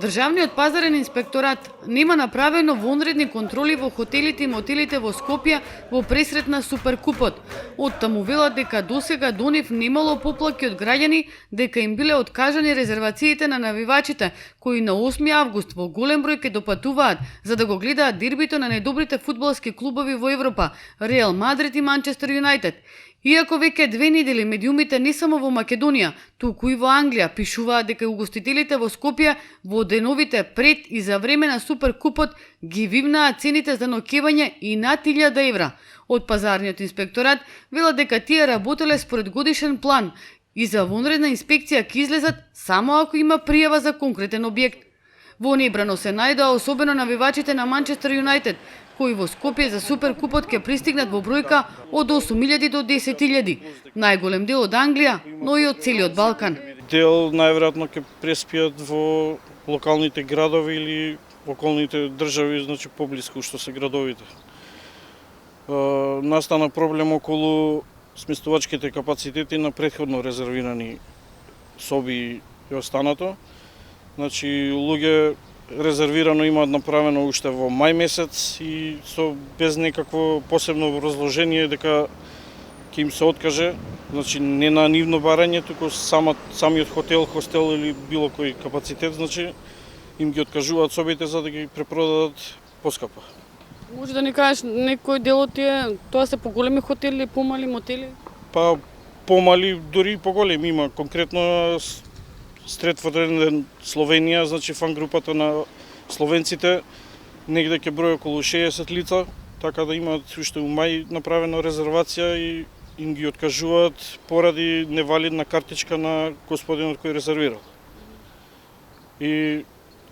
Државниот пазарен инспекторат нема направено вонредни контроли во хотелите и мотелите во Скопје во пресрет на Суперкупот. Од таму велат дека досега до нив немало поплаки од граѓани дека им биле откажани резервациите на навивачите кои на 8 август во голем број ќе допатуваат за да го гледаат дербито на најдобрите фудбалски клубови во Европа – Реал Мадрид и Манчестер Юнајтед. Иако веќе 2 недели медиумите не само во Македонија, туку и во Англија пишуваат дека угостителите во Скопје во деновите пред и за време на Суперкупот ги вивнаат цените за ноќевање и над 1000 евра. Од пазарниот инспекторат велат дека тие работеле според годишен план и за вонредна инспекција ќе излезат само ако има пријава за конкретен објект. Во небрано се најдоа особено навивачите на Манчестер Юнајтед, кои во Скопје за Суперкупот ќе пристигнат во бројка од 8000 до 10000. Најголем дел од Англија, но и од целиот Балкан. Дел најверојатно ќе преспијат во локалните градови или околните држави, значи поблиску што се градовите. Настана проблем околу сместувачките капацитети на претходно резервирани соби и останато. Значи луѓе резервирано имаат направено уште во мај месец и без некакво посебно образложение дека ќе им се откаже, значи не на нивно барање, туку самиот хотел, хостел или било кој капацитет, значи им ги откажуваат собите за да ги препродадат поскапо. Може да ни кажеш некој дел од тие, тоа се поголеми хотели, помали мотели? Па помали, дури и поголеми има. Конкретно Стретфорден Словенија, значи фан групата на словенците, негде ќе број околу 60 лица, така да имаат уште у мај направена резервација и им ги откажуваат поради невалидна картичка на господинот кој резервирал. И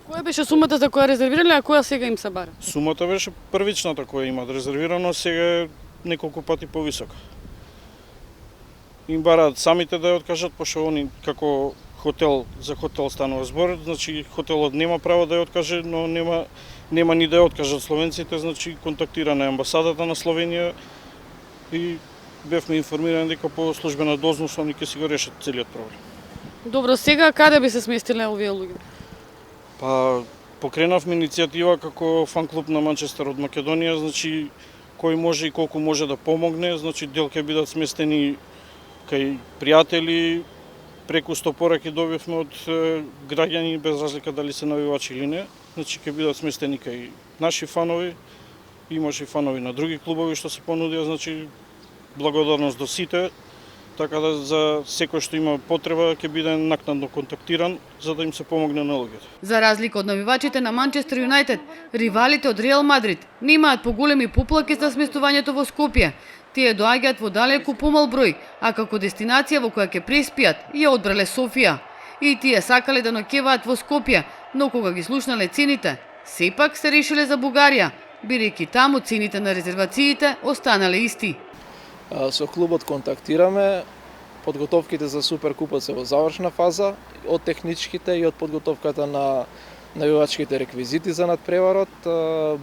која беше сумата за која резервирале, а која сега им се бара? Сумата беше првичната која имаат резервирано, сега е неколку пати повисока. Им бараат самите да ја откажат, пошто они како за хотел станува збор, значи хотелот нема право да ја откаже, но нема ни да ја откажат словенците, значи контактира на амбасадата на Словенија и бевме информирани дека по службена должност они ќе си го решат целиот проблем. Добро, сега каде би се сместиле овие луѓе? Па покренавме иницијатива како фан клуб на Манчестер од Македонија, значи кој може и колку може да помогне, значи дел ќе бидат сместени кај пријатели, преку 100 пораки добивме од граѓани без разлика дали се навивачи или не. Значи ќе бидат сместени кај наши фанови, имаше и фанови на други клубови што се понудија, значи благодарност до сите, така да за секој што има потреба ќе биде накнадно контактиран за да им се помогне на луѓето. За разлика од навивачите на Манчестер Юнајтед, ривалите од Реал Мадрид немаат поголеми поплаки за сместувањето во Скопје. Тие доаѓаат во далеку помал број, а како дестинација во која ќе преспијат ја одбрале Софија. И тие сакале да ноќеваат во Скопје, но кога ги слушнале цените, сепак се решиле за Бугарија, бидејќи таму цените на резервациите останале исти. Со клубот контактираме, подготовките за Суперкупот се во завршна фаза, од техничките и од подготовката на навивачките реквизити за надпреварот.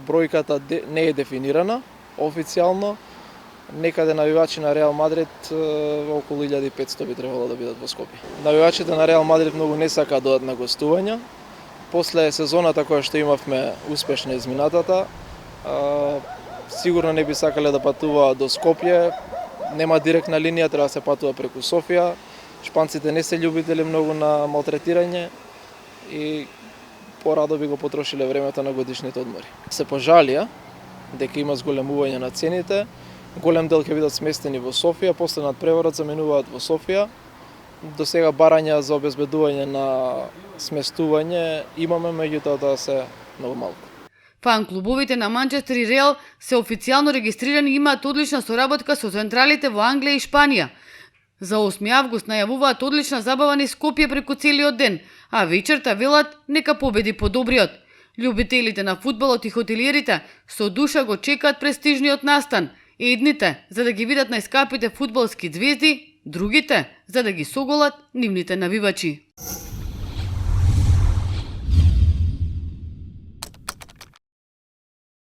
Бројката не е дефинирана официјално. Некаде навивачи на Реал Мадрид околу 1500 би требало да бидат во Скопје. Навивачите на Реал Мадрид многу не сакаат да одат на гостувања. После сезоната која што имавме успешна изминатата, сигурно не би сакале да патуваат до Скопје. Нема директна линија, треба да се патува преку Софија. Шпанците не се љубители многу на малтретирање и порадо би го потрошиле времето на годишните одмори. Се пожалија дека има зголемување на цените. Голем дел ќе бидат сместени во Софија, после надпреварот заменуваат во Софија. До сега барања за обезбедување на сместување имаме, меѓутоа да се многу малку. Фан клубовите на Манчестер и Реал се официјално регистрирани и имаат одлична соработка со централите во Англија и Шпанија. За 8 август најавуваат одлична забава низ Скопје преку целиот ден, а вечерта велат нека победи подобриот. Љубителите на фудбалот и хотелиерите со душа го чекаат престижниот настан. Едните за да ги видат најскапите фудбалски ѕвезди, другите за да ги соголат нивните навивачи.